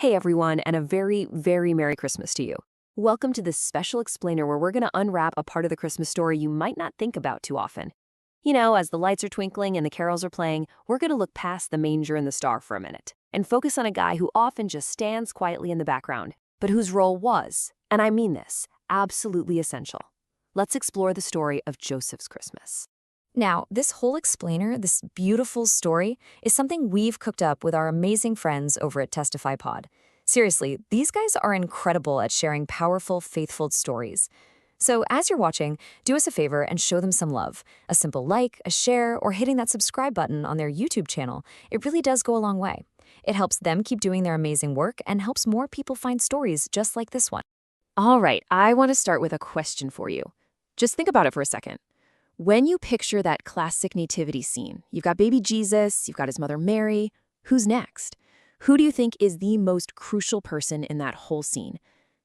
Hey everyone, and a very, very Merry Christmas to you. Welcome to this special explainer where we're going to unwrap a part of the Christmas story you might not think about too often. As the lights are twinkling and the carols are playing, we're going to look past the manger and the star for a minute and focus on a guy who often just stands quietly in the background, but whose role was, and I mean this, absolutely essential. Let's explore the story of Joseph's Christmas. Now, this whole explainer, this beautiful story, is something we've cooked up with our amazing friends over at TestifyPod. Seriously, these guys are incredible at sharing powerful, faithful stories. So as you're watching, do us a favor and show them some love. A simple like, a share, or hitting that subscribe button on their YouTube channel, it really does go a long way. It helps them keep doing their amazing work and helps more people find stories just like this one. All right, I want to start with a question for you. Just think about it for a second. When you picture that classic nativity scene, you've got baby Jesus, you've got his mother Mary, who's next? Who do you think is the most crucial person in that whole scene?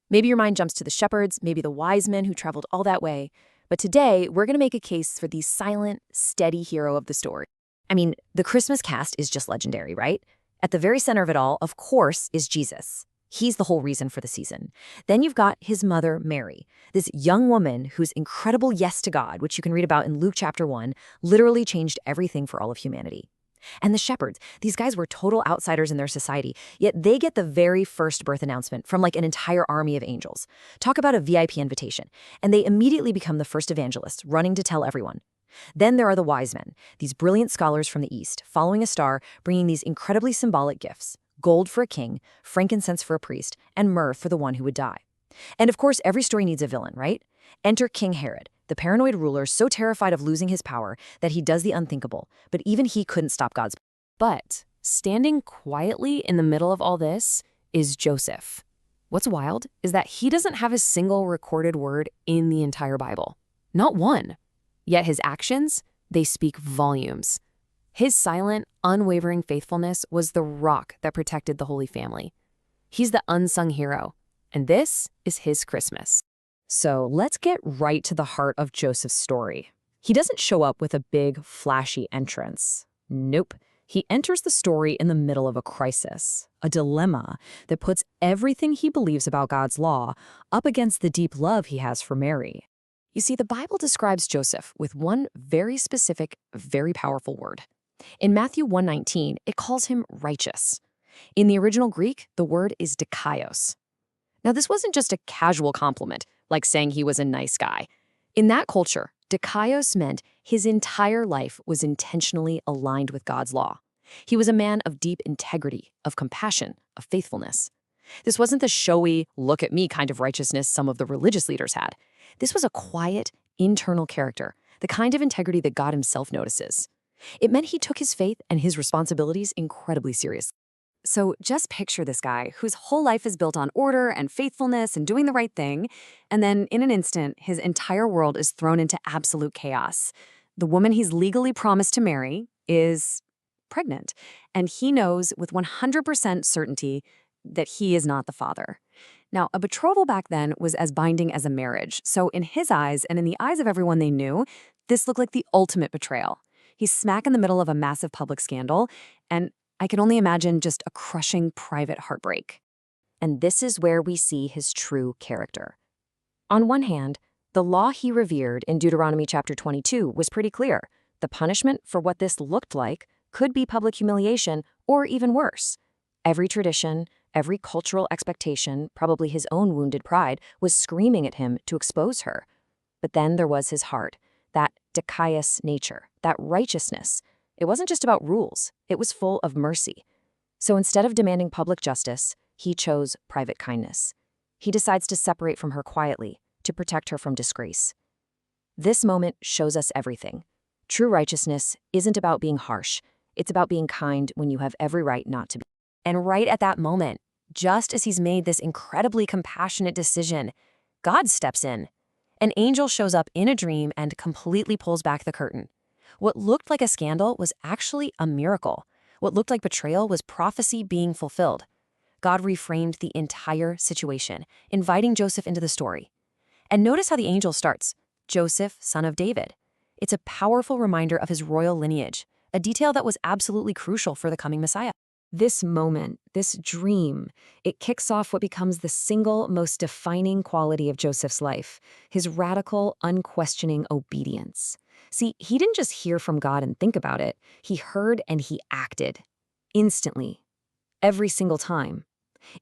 Maybe your mind jumps to the shepherds, maybe the wise men who traveled all that way. But today, we're going to make a case for the silent, steady hero of the story. I mean, the Christmas cast is just legendary, right? At the very center of it all, of course, is Jesus. He's the whole reason for the season. Then you've got his mother, Mary, this young woman whose incredible yes to God, which you can read about in Luke chapter 1, literally changed everything for all of humanity. And the shepherds, these guys were total outsiders in their society, yet they get the very first birth announcement from like an entire army of angels. Talk about a VIP invitation. And they immediately become the first evangelists, running to tell everyone. Then there are the wise men, these brilliant scholars from the East, following a star, bringing these incredibly symbolic gifts. Gold for a king, frankincense for a priest, and myrrh for the one who would die. And of course, every story needs a villain, right? Enter King Herod, the paranoid ruler so terrified of losing his power that he does the unthinkable, but even he couldn't stop God's. But standing quietly in the middle of all this is Joseph. What's wild is that he doesn't have a single recorded word in the entire Bible. Not one. Yet his actions, they speak volumes. His silent, unwavering faithfulness was the rock that protected the Holy Family. He's the unsung hero, and this is his Christmas. So let's get right to the heart of Joseph's story. He doesn't show up with a big, flashy entrance. Nope. He enters the story in the middle of a crisis, a dilemma that puts everything he believes about God's law up against the deep love he has for Mary. You see, the Bible describes Joseph with one very specific, very powerful word. In Matthew 1:19, it calls him righteous. In the original Greek, the word is dikaios. Now, this wasn't just a casual compliment, like saying he was a nice guy. In that culture, dikaios meant his entire life was intentionally aligned with God's law. He was a man of deep integrity, of compassion, of faithfulness. This wasn't the showy, look at me kind of righteousness some of the religious leaders had. This was a quiet, internal character, the kind of integrity that God himself notices. It meant he took his faith and his responsibilities incredibly seriously. So just picture this guy whose whole life is built on order and faithfulness and doing the right thing, and then in an instant, his entire world is thrown into absolute chaos. The woman he's legally promised to marry is pregnant, and he knows with 100% certainty that he is not the father. Now, a betrothal back then was as binding as a marriage, so in his eyes and in the eyes of everyone they knew, this looked like the ultimate betrayal. He's smack in the middle of a massive public scandal, and I can only imagine just a crushing private heartbreak. And this is where we see his true character. On one hand, the law he revered in Deuteronomy chapter 22 was pretty clear. The punishment for what this looked like could be public humiliation or even worse. Every tradition, every cultural expectation, probably his own wounded pride, was screaming at him to expose her. But then there was his heart, that dikaios nature, that righteousness. It wasn't just about rules, it was full of mercy. So instead of demanding public justice, he chose private kindness. He decides to separate from her quietly, to protect her from disgrace. This moment shows us everything. True righteousness isn't about being harsh, it's about being kind when you have every right not to be. And right at that moment, just as he's made this incredibly compassionate decision, God steps in. An angel shows up in a dream and completely pulls back the curtain. What looked like a scandal was actually a miracle. What looked like betrayal was prophecy being fulfilled. God reframed the entire situation, inviting Joseph into the story. And notice how the angel starts, Joseph, son of David. It's a powerful reminder of his royal lineage, a detail that was absolutely crucial for the coming Messiah. This moment, this dream, it kicks off what becomes the single most defining quality of Joseph's life, his radical, unquestioning obedience. See, he didn't just hear from God and think about it, he heard and he acted. Instantly. Every single time.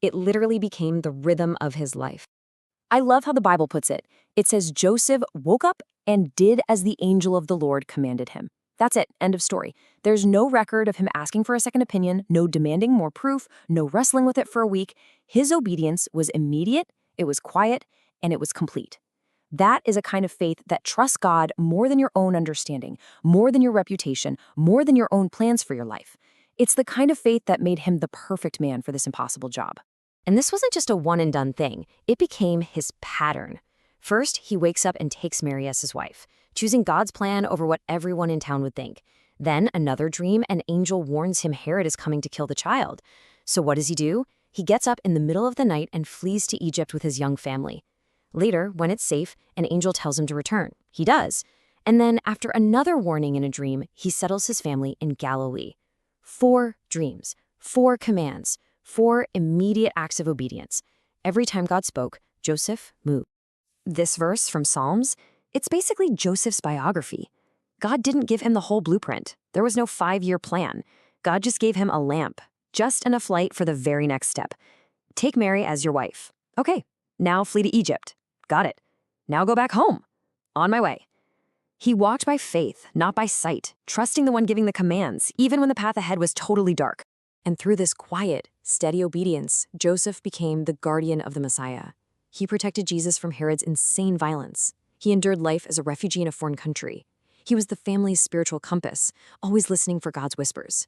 It literally became the rhythm of his life. I love how the Bible puts it. It says Joseph woke up and did as the angel of the Lord commanded him. That's it. End of story. There's no record of him asking for a second opinion, no demanding more proof, no wrestling with it for a week. His obedience was immediate, it was quiet, and it was complete. That is a kind of faith that trusts God more than your own understanding, more than your reputation, more than your own plans for your life. It's the kind of faith that made him the perfect man for this impossible job. And this wasn't just a one-and-done thing. It became his pattern. First, he wakes up and takes Mary as his wife, choosing God's plan over what everyone in town would think. Then, another dream, an angel warns him Herod is coming to kill the child. So what does he do? He gets up in the middle of the night and flees to Egypt with his young family. Later, when it's safe, an angel tells him to return. He does. And then, after another warning in a dream, he settles his family in Galilee. 4 dreams, 4 commands, 4 immediate acts of obedience. Every time God spoke, Joseph moved. This verse from Psalms, it's basically Joseph's biography. God didn't give him the whole blueprint. There was no 5-year plan. God just gave him a lamp, just enough light for the very next step. Take Mary as your wife. Okay, now flee to Egypt. Got it. Now go back home. On my way. He walked by faith, not by sight, trusting the one giving the commands, even when the path ahead was totally dark. And through this quiet, steady obedience, Joseph became the guardian of the Messiah. He protected Jesus from Herod's insane violence. He endured life as a refugee in a foreign country. He was the family's spiritual compass, always listening for God's whispers.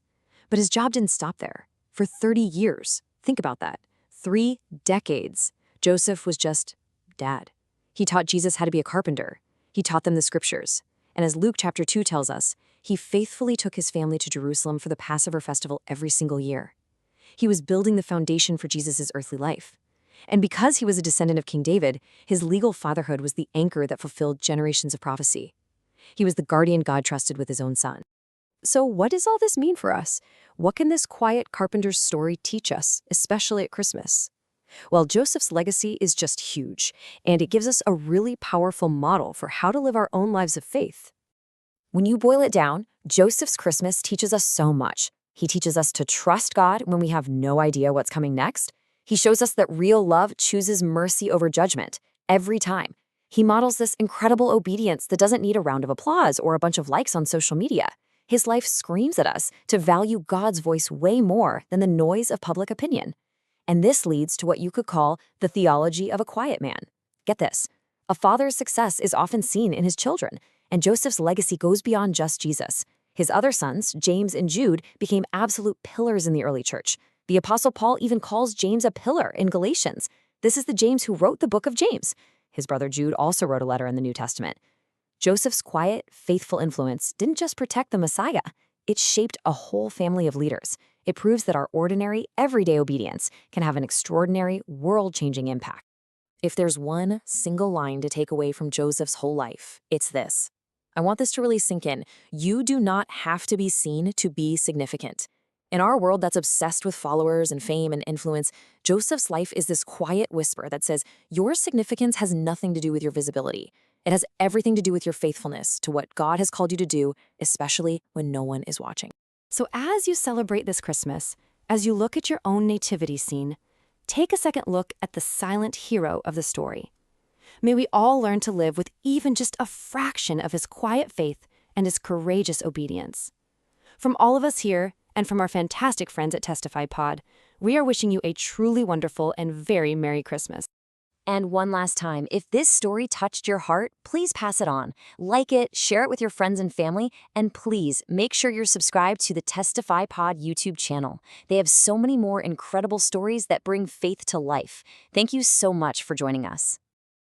But his job didn't stop there. For 30 years, think about that, 3 decades, Joseph was just dad. He taught Jesus how to be a carpenter. He taught them the scriptures. And as Luke chapter 2 tells us, he faithfully took his family to Jerusalem for the Passover festival every single year. He was building the foundation for Jesus' earthly life. And because he was a descendant of King David, his legal fatherhood was the anchor that fulfilled generations of prophecy. He was the guardian God trusted with his own son. So what does all this mean for us? What can this quiet carpenter's story teach us, especially at Christmas? Well, Joseph's legacy is just huge, and it gives us a really powerful model for how to live our own lives of faith. When you boil it down, Joseph's Christmas teaches us so much. He teaches us to trust God when we have no idea what's coming next. He shows us that real love chooses mercy over judgment every time. He models this incredible obedience that doesn't need a round of applause or a bunch of likes on social media. His life screams at us to value God's voice way more than the noise of public opinion. And this leads to what you could call the theology of a quiet man. Get this. A father's success is often seen in his children, and Joseph's legacy goes beyond just Jesus. His other sons, James and Jude, became absolute pillars in the early church. The Apostle Paul even calls James a pillar in Galatians. This is the James who wrote the book of James. His brother Jude also wrote a letter in the New Testament. Joseph's quiet, faithful influence didn't just protect the Messiah. It shaped a whole family of leaders. It proves that our ordinary, everyday obedience can have an extraordinary, world-changing impact. If there's one single line to take away from Joseph's whole life, it's this. I want this to really sink in. You do not have to be seen to be significant. In our world that's obsessed with followers and fame and influence, Joseph's life is this quiet whisper that says your significance has nothing to do with your visibility. It has everything to do with your faithfulness to what God has called you to do, especially when no one is watching. So as you celebrate this Christmas, as you look at your own nativity scene, take a second look at the silent hero of the story. May we all learn to live with even just a fraction of his quiet faith and his courageous obedience. From all of us here, and from our fantastic friends at TestifyPod, we are wishing you a truly wonderful and very Merry Christmas. And one last time, if this story touched your heart, please pass it on. Like it, share it with your friends and family, and please make sure you're subscribed to the TestifyPod YouTube channel. They have so many more incredible stories that bring faith to life. Thank you so much for joining us.